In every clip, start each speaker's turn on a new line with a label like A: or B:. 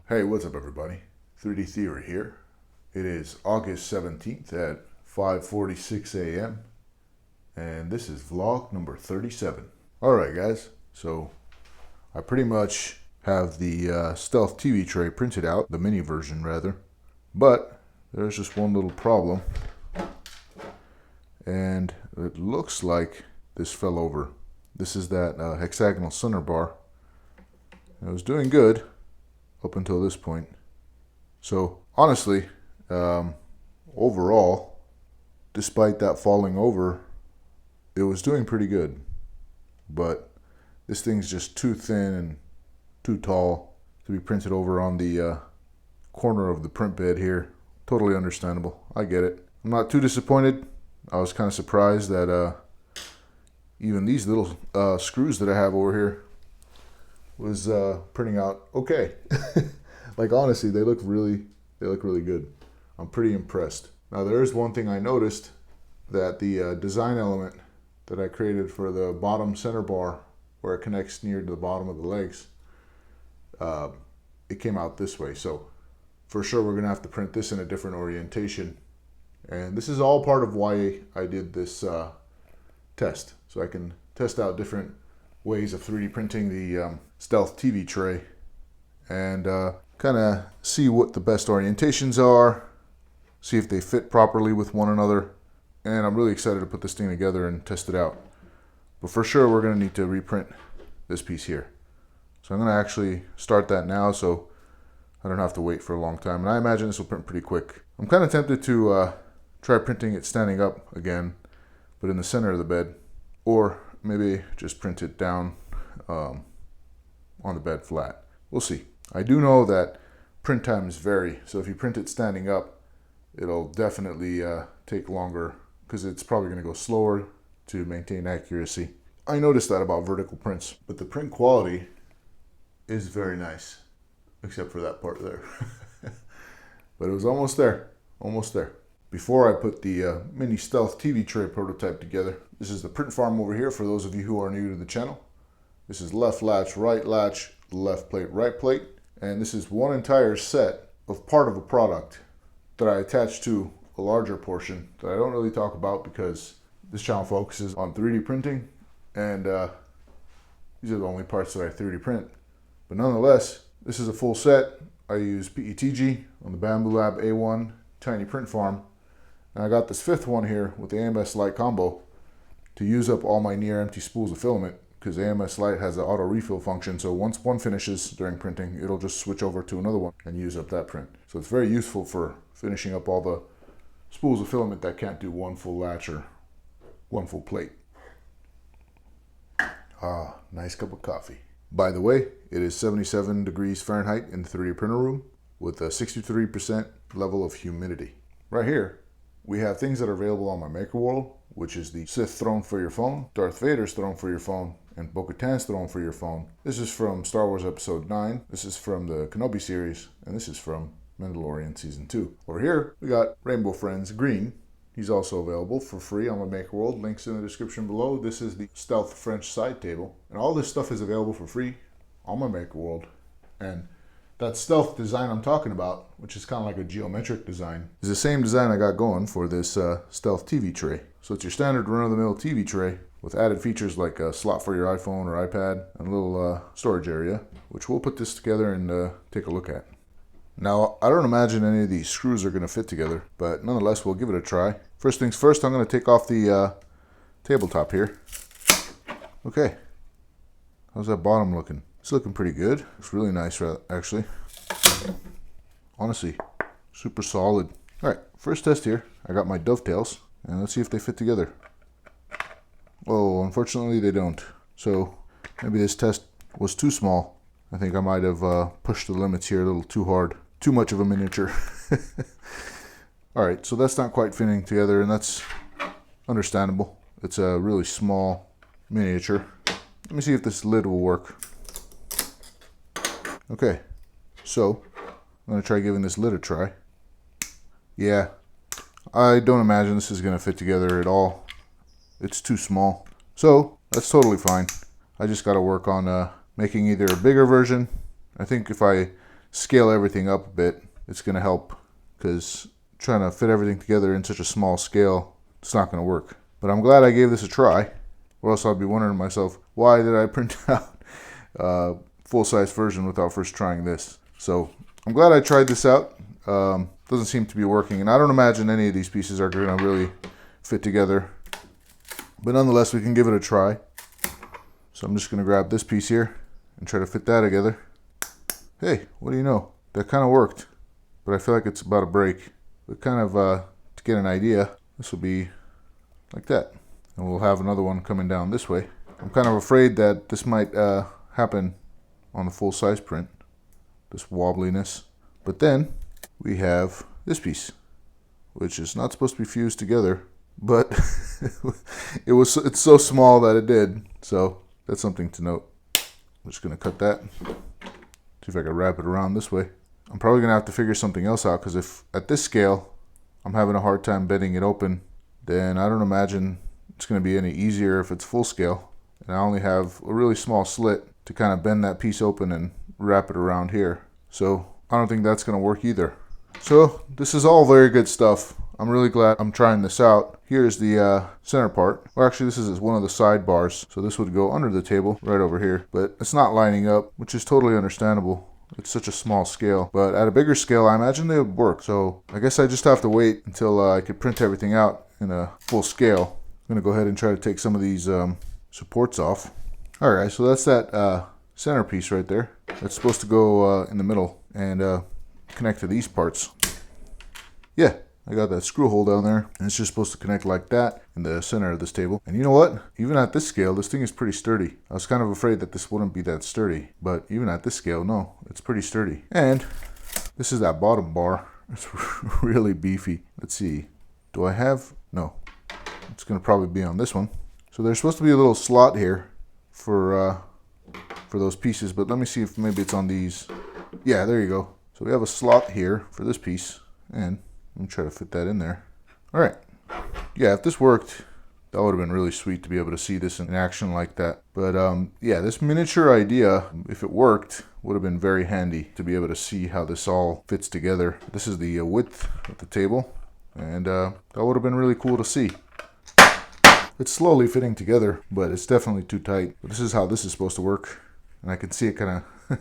A: Hey, what's up everybody? 3D Theory here. It is August 17th at 5:46 a.m. and this is vlog number 37. Alright guys, so I pretty much have the Stealth TV tray printed out, the mini version rather, but there's just one little problem, and it looks like this fell over. This is that hexagonal center bar. It was doing good up until this point. So honestly, overall, despite that falling over, it was doing pretty good. But this thing's just too thin and too tall to be printed over on the corner of the print bed here. Totally understandable. I get it. I'm not too disappointed. I was kind of surprised that even these little screws that I have over here was printing out okay. Like honestly, they look really good. I'm pretty impressed. Now there is one thing I noticed, that the design element that I created for the bottom center bar, where it connects near to the bottom of the legs, it came out this way. So for sure we're gonna have to print this in a different orientation. And this is all part of why I did this test, so I can test out different ways of 3D printing the Stealth TV tray and kind of see what the best orientations are, see if they fit properly with one another. And I'm really excited to put this thing together and test it out. But for sure we're going to need to reprint this piece here. So I'm going to actually start that now so I don't have to wait for a long time. And I imagine this will print pretty quick. I'm kind of tempted to try printing it standing up again, but in the center of the bed, or maybe just print it down on the bed flat. We'll see. I do know that print times vary, so if you print it standing up, it'll definitely take longer because it's probably going to go slower to maintain accuracy. I noticed that about vertical prints, but the print quality is very nice, except for that part there. But it was almost there, almost there. Before I put the mini Stealth TV tray prototype together, this is the print farm over here for those of you who are new to the channel. This is left latch, left plate, right plate. And this is one entire set of part of a product that I attach to a larger portion that I don't really talk about because this channel focuses on 3D printing, and these are the only parts that I 3D print. But nonetheless, this is a full set. I use PETG on the Bambu Lab A1 tiny print farm. And I got this fifth one here with the AMS Lite Combo to use up all my near empty spools of filament, because AMS Lite has an auto refill function, so once one finishes during printing, it'll just switch over to another one and use up that print. So it's very useful for finishing up all the spools of filament that can't do one full latch or one full plate. Ah, nice cup of coffee. By the way, it is 77 degrees Fahrenheit in the 3D printer room with a 63% level of humidity. Right here, we have things that are available on my Maker World, which is the Sith throne for your phone, Darth Vader's throne for your phone, and Bo-Katan's throne for your phone. This is from Star Wars Episode 9, this is from the Kenobi series, and this is from Mandalorian Season 2. Over here, we got Rainbow Friends Green. He's also available for free on my Maker World, links in the description below. This is the Stealth French side table, and all this stuff is available for free on my Maker World. And that stealth design I'm talking about, which is kind of like a geometric design, is the same design I got going for this Stealth TV tray. So it's your standard run-of-the-mill TV tray with added features like a slot for your iPhone or iPad and a little storage area, which we'll put this together and take a look at. Now, I don't imagine any of these screws are going to fit together, but nonetheless, we'll give it a try. First things first, I'm going to take off the tabletop here. Okay, how's that bottom looking? It's looking pretty good. It's really nice, actually. Honestly, super solid. All right, first test here. I got my dovetails, and let's see if they fit together. Oh, unfortunately they don't. So maybe this test was too small. I think I might have pushed the limits here a little too hard. Too much of a miniature. All right, so that's not quite fitting together, and that's understandable. It's a really small miniature. Let me see if this lid will work. Okay, so I'm gonna try giving this lid a try. Yeah, I don't imagine this is gonna fit together at all. It's too small. So that's totally fine. I just gotta work on making either a bigger version. I think if I scale everything up a bit, it's going to help, because trying to fit everything together in such a small scale, it's not going to work. But I'm glad I gave this a try, or else I'll be wondering to myself, why did I print out a full-size version without first trying this? So I'm glad I tried this out. Doesn't seem to be working, and I don't imagine any of these pieces are going to really fit together. But nonetheless, we can give it a try. So I'm just going to grab this piece here and try to fit that together. Hey, what do you know? That kind of worked, but I feel like it's about to break. But kind of to get an idea, this will be like that. And we'll have another one coming down this way. I'm kind of afraid that this might happen on the full-size print, this wobbliness. But then we have this piece, which is not supposed to be fused together, but it's so small that it did. So that's something to note. I'm just going to cut that. See if I can wrap it around this way. I'm probably going to have to figure something else out, because if at this scale I'm having a hard time bending it open, then I don't imagine it's going to be any easier if it's full scale. And I only have a really small slit to kind of bend that piece open and wrap it around here. So I don't think that's going to work either. So this is all very good stuff. I'm really glad I'm trying this out. Here's the center part. Well, actually, this is one of the sidebars. So this would go under the table right over here. But it's not lining up, which is totally understandable. It's such a small scale. But at a bigger scale, I imagine they would work. So I guess I just have to wait until I could print everything out in a full scale. I'm going to go ahead and try to take some of these supports off. All right, so that's that center piece right there. That's supposed to go in the middle and connect to these parts. Yeah, I got that screw hole down there, and it's just supposed to connect like that in the center of this table. And you know what? Even at this scale, this thing is pretty sturdy. I was kind of afraid that this wouldn't be that sturdy, but even at this scale, no, it's pretty sturdy. And this is that bottom bar. It's really beefy. Let's see. Do I have? No. It's going to probably be on this one. So there's supposed to be a little slot here for those pieces, but let me see if maybe it's on these. Yeah, there you go. So we have a slot here for this piece, and let me try to fit that in there. All right. Yeah, if this worked, that would have been really sweet to be able to see this in action like that. But yeah, this miniature idea, if it worked, would have been very handy to be able to see how this all fits together. This is the width of the table, and that would have been really cool to see. It's slowly fitting together, but it's definitely too tight. But this is how this is supposed to work, and I can see it kind of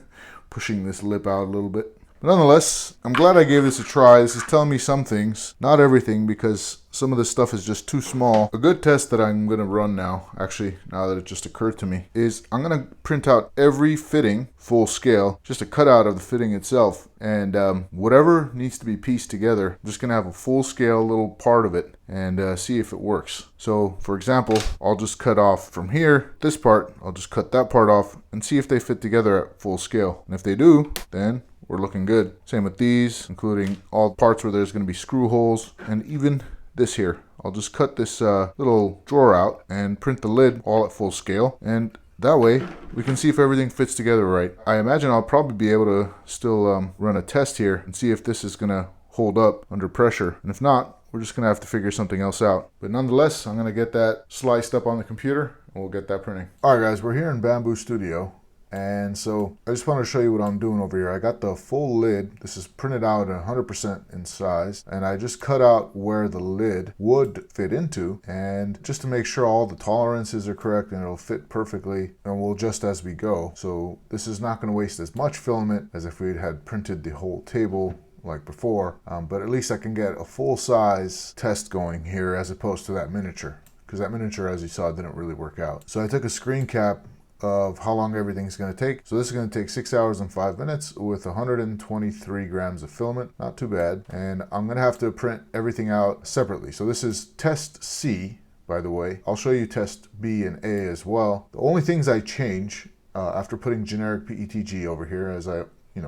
A: pushing this lip out a little bit. But nonetheless, I'm glad I gave this a try. This is telling me some things, not everything, because some of this stuff is just too small. A good test that I'm going to run now, actually, now that it just occurred to me, is I'm going to print out every fitting full scale, just a cutout of the fitting itself. And whatever needs to be pieced together, I'm just going to have a full scale little part of it and see if it works. So, for example, I'll just cut off from here, this part, I'll just cut that part off and see if they fit together at full scale. And if they do, then we're looking good. Same with these, including all parts where there's going to be screw holes, and even this here. I'll just cut this little drawer out and print the lid all at full scale, and that way we can see if everything fits together right. I imagine I'll probably be able to still run a test here and see if this is going to hold up under pressure, and if not, we're just going to have to figure something else out. But nonetheless, I'm going to get that sliced up on the computer and we'll get that printing. All right guys, we're here in Bambu Studio. And so I just want to show you what I'm doing over here. I got the full lid. This is printed out at 100% in size. And I just cut out where the lid would fit into. And just to make sure all the tolerances are correct and it'll fit perfectly. And we'll adjust as we go. So this is not going to waste as much filament as if we had printed the whole table like before. But at least I can get a full size test going here as opposed to that miniature. Because that miniature, as you saw, didn't really work out. So I took a screen cap of how long everything's going to take. So this is going to take 6 hours and 5 minutes with 123 grams of filament. Not too bad. And I'm going to have to print everything out separately. So this is test C, by the way. I'll show you test B and A as well. The only things I change after putting generic PETG over here, as I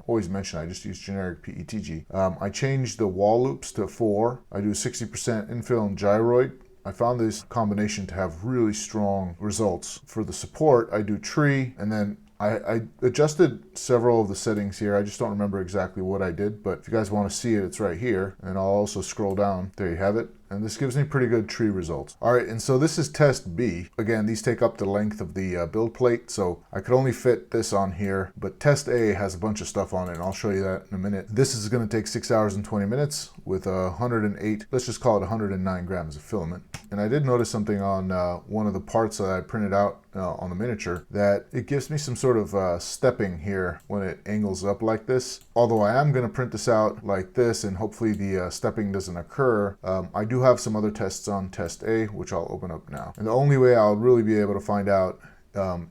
A: always mention, I just use generic PETG. I change the wall loops to 4. I do 60% infill and gyroid. I found this combination to have really strong results. For the support, I do tree, and then I adjusted several of the settings here. I just don't remember exactly what I did, but if you guys want to see it, it's right here. And I'll also scroll down. There you have it. and this gives me pretty good tree results. All right, and so this is test B. Again, these take up the length of the build plate, so I could only fit this on here, but test A has a bunch of stuff on it, and I'll show you that in a minute. This is going to take 6 hours and 20 minutes with 108, let's just call it 109 grams of filament. And I did notice something on one of the parts that I printed out on the miniature, that it gives me some sort of stepping here when it angles up like this. Although I am going to print this out like this, and hopefully the stepping doesn't occur, I do have some other tests on test A, which I'll open up now. And the only way I'll really be able to find out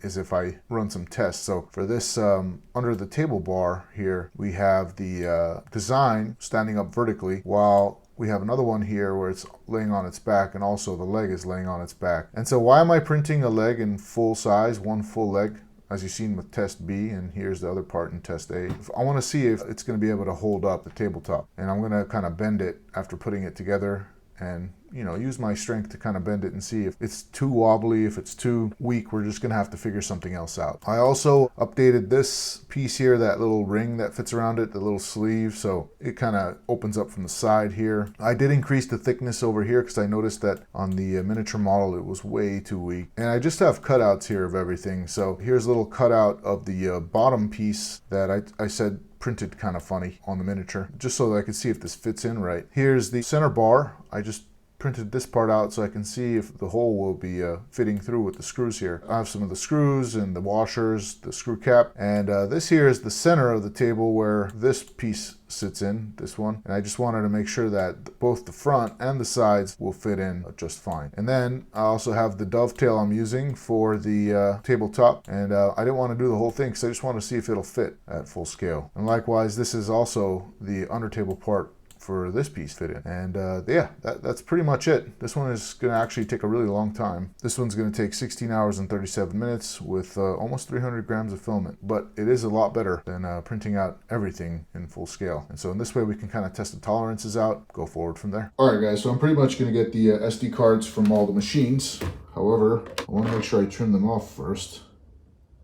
A: is if I run some tests. So for this, under the table bar here, we have the design standing up vertically, while we have another one here where it's laying on its back, and also the leg is laying on its back. And so why am I printing a leg in full size, one full leg, as you've seen with test B, and here's the other part in test A? I want to see if it's going to be able to hold up the tabletop, and I'm going to kind of bend it after putting it together, and use my strength to kind of bend it and see if it's too wobbly, if it's too weak. We're just gonna have to figure something else out. I also updated this piece here, that little ring that fits around it, the little sleeve, so it kind of opens up from the side here. I did increase the thickness over here because I noticed that on the miniature model it was way too weak. And I just have cutouts here of everything. So here's a little cutout of the bottom piece that I said printed kind of funny on the miniature, just so that I could see if this fits in right. Here's the center bar. I just printed this part out so I can see if the hole will be fitting through with the screws here. I have some of the screws and the washers, the screw cap, and this here is the center of the table where this piece sits in, this one. And I just wanted to make sure that both the front and the sides will fit in just fine. And then I also have the dovetail I'm using for the tabletop, and I didn't want to do the whole thing because I just want to see if it'll fit at full scale. And likewise, this is also the under table part for this piece fit in. And yeah, that's pretty much it. This one is going to actually take a really long time. This one's going to take 16 hours and 37 minutes with almost 300 grams of filament, but it is a lot better than printing out everything in full scale. And so in this way we can kind of test the tolerances out, go forward from there. All right guys, so I'm pretty much going to get the SD cards from all the machines. However, I want to make sure I trim them off first.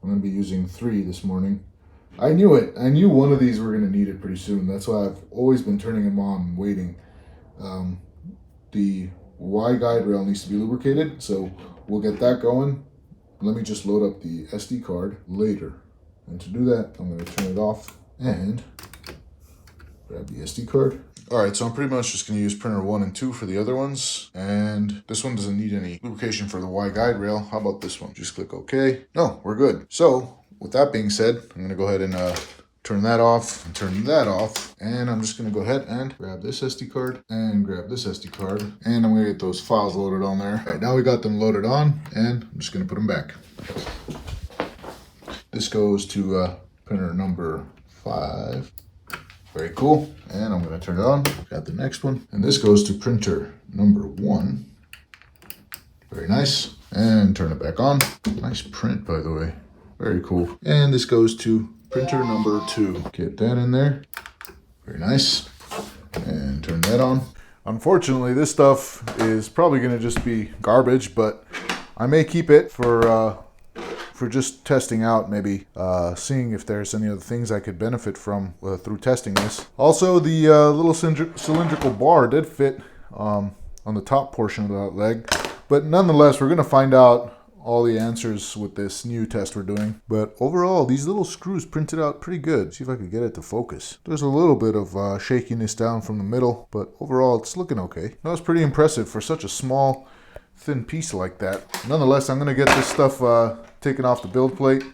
A: I'm going to be using 3 this morning. I knew it. I knew one of these were going to need it pretty soon. That's why I've always been turning them on and waiting. The Y guide rail needs to be lubricated, so we'll get that going. Let me just load up the SD card later. And to do that, I'm going to turn it off and grab the SD card. All right, so I'm pretty much just going to use printer 1 and 2 for the other ones. And this one doesn't need any lubrication for the Y guide rail. How about this one? Just click OK. No, we're good. So with that being said, I'm going to go ahead and turn that off and turn that off. And I'm just going to go ahead and grab this SD card and grab this SD card. And I'm going to get those files loaded on there. All right, now we got them loaded on, and I'm just going to put them back. This goes to printer number 5. Very cool. And I'm going to turn it on. Got the next one. And this goes to printer number 1. Very nice. And turn it back on. Nice print, by the way. Very cool. And this goes to printer number 2. Get that in there. Very nice. And turn that on. Unfortunately, this stuff is probably going to just be garbage, but I may keep it for just testing out, maybe seeing if there's any other things I could benefit from through testing this. Also, the little cylindrical bar did fit on the top portion of that leg, but nonetheless, we're going to find out all the answers with this new test we're doing. But overall, these little screws printed out pretty good. See if I can get it to focus. There's a little bit of shakiness down from the middle, but overall it's looking okay. That was pretty impressive for such a small, thin piece like that. Nonetheless, I'm going to get this stuff taken off the build plate,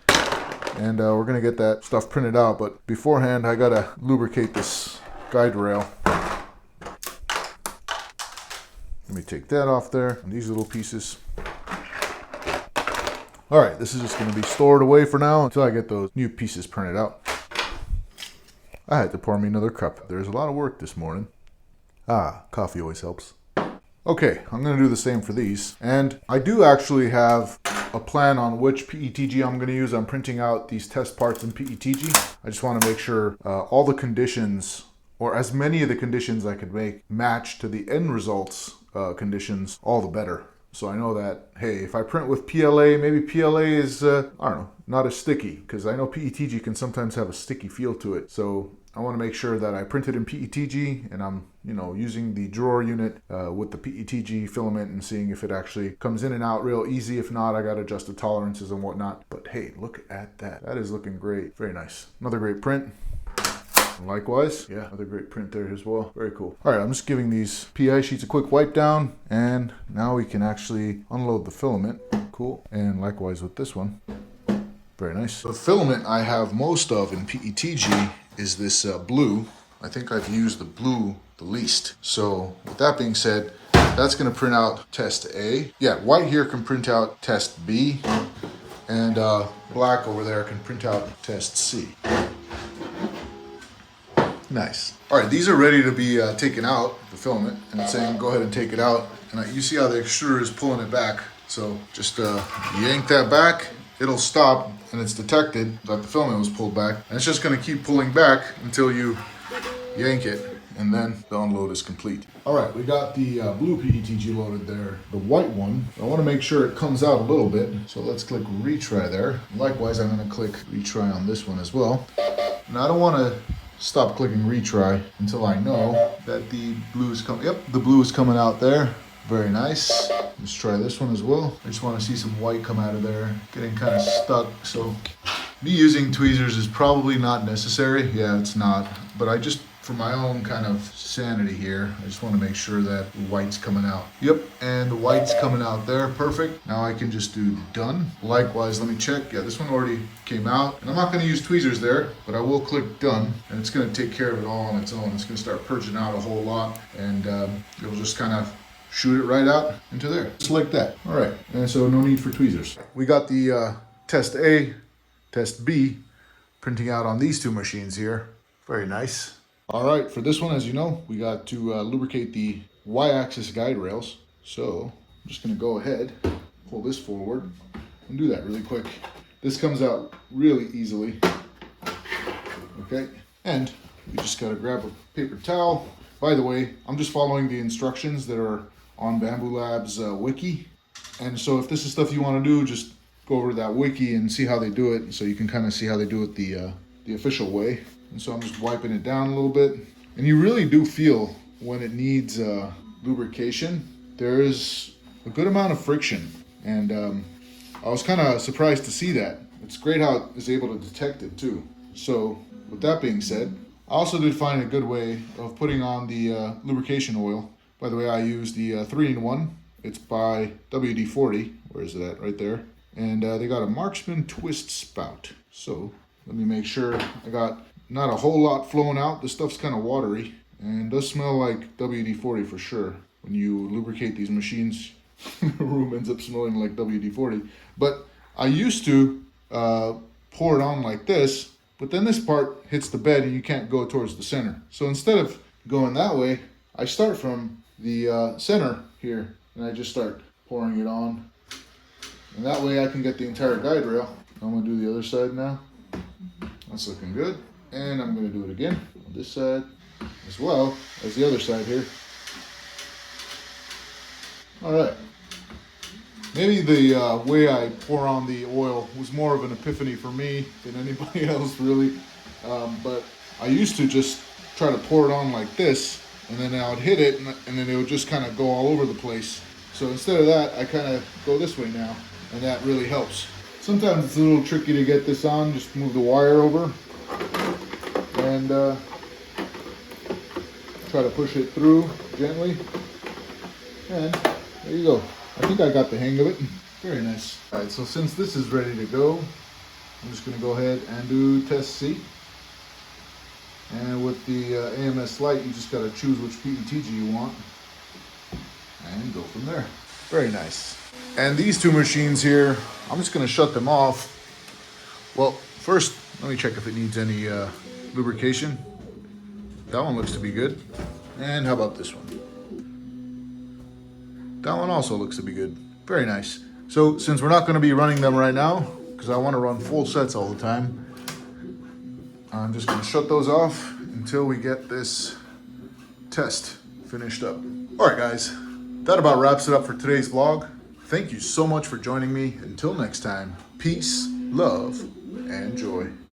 A: and we're going to get that stuff printed out. But beforehand, I got to lubricate this guide rail. Let me take that off there, and these little pieces. All right, this is just going to be stored away for now until I get those new pieces printed out. I had to pour me another cup. There's a lot of work this morning. Coffee always helps. Okay, I'm going to do the same for these. And I do actually have a plan on which PETG I'm going to use. I'm printing out these test parts in PETG. I just want to make sure all the conditions, or as many of the conditions I could make, match to the end results conditions, all the better. So I know that, hey, if I print with PLA, maybe PLA is, I don't know, not as sticky, because I know PETG can sometimes have a sticky feel to it. So I want to make sure that I print it in PETG, and I'm, using the drawer unit with the PETG filament and seeing if it actually comes in and out real easy. If not, I got to adjust the tolerances and whatnot. But hey, look at that. That is looking great. Very nice. Another great print. Likewise, yeah, another great print there as well. Very cool. All right, I'm just giving these PI sheets a quick wipe down, and now we can actually unload the filament. Cool. And likewise with this one. Very nice. The filament I have most of in PETG is this blue. I think I've used the blue the least. So with that being said, that's going to print out test A. Yeah, white here can print out test B, and black over there can print out test C. Nice. All right, these are ready to be taken out, the filament, and it's saying go ahead and take it out. And you see how the extruder is pulling it back. So just yank that back, it'll stop, and it's detected that the filament was pulled back. And it's just gonna keep pulling back until you yank it, and then the unload is complete. All right, we got the blue PETG loaded there. The white one, I wanna make sure it comes out a little bit. So let's click retry there. Likewise, I'm gonna click retry on this one as well. Now I don't wanna stop clicking retry until I know that the blue is coming. Yep, the blue is coming out there. Very nice. Let's try this one as well. I just want to see some white come out of there. Getting kind of stuck. So me using tweezers is probably not necessary. Yeah, it's not. But I just, for my own kind of sanity here, I just want to make sure that the white's coming out. Yep, and the white's coming out there. Perfect. Now I can just do done. Likewise, let me check. Yeah, this one already came out. And I'm not going to use tweezers there, but I will click done. And it's going to take care of it all on its own. It's going to start purging out a whole lot. And it'll just kind of shoot it right out into there. Just like that. All right. And so no need for tweezers. We got the test A, test B printing out on these two machines here. Very nice. All right, for this one, as you know, we got to lubricate the Y-axis guide rails. So I'm just gonna go ahead, pull this forward, and do that really quick. This comes out really easily. Okay, and we just gotta grab a paper towel. By the way, I'm just following the instructions that are on Bambu Lab's wiki. And so if this is stuff you wanna do, just go over to that wiki and see how they do it, so you can kind of see how they do it the official way. And so I'm just wiping it down a little bit. And you really do feel when it needs lubrication, there is a good amount of friction. And I was kind of surprised to see that. It's great how it is able to detect it too. So with that being said, I also did find a good way of putting on the lubrication oil. By the way, I use the 3-in-1. It's by WD-40. Where is it at? Right there. And they got a Marksman twist spout. So let me make sure I got not a whole lot flowing out. This stuff's kind of watery and does smell like WD-40 for sure. When you lubricate these machines, the room ends up smelling like WD-40. But I used to pour it on like this, but then this part hits the bed and you can't go towards the center. So instead of going that way, I start from the center here and I just start pouring it on. And that way I can get the entire guide rail. I'm gonna do the other side now. That's looking good. And I'm gonna do it again on this side as well as the other side here. All right. Maybe the way I pour on the oil was more of an epiphany for me than anybody else really. But I used to just try to pour it on like this, and then I would hit it, and then it would just kind of go all over the place. So instead of that, I kind of go this way now, and that really helps. Sometimes it's a little tricky to get this on. Just move the wire over and try to push it through gently. And there you go. I think I got the hang of it. Very nice. All right, so since this is ready to go, I'm just going to go ahead and do test C. And with the AMS Lite, you just got to choose which PETG you want and go from there. Very nice. And these two machines here, I'm just going to shut them off. Well, first, let me check if it needs any lubrication. That one looks to be good. And how about this one? That one also looks to be good. Very nice. So since we're not going to be running them right now, because I want to run full sets all the time, I'm just going to shut those off until we get this test finished up. All right, guys, that about wraps it up for today's vlog. Thank you so much for joining me. Until next time, peace, love, and joy.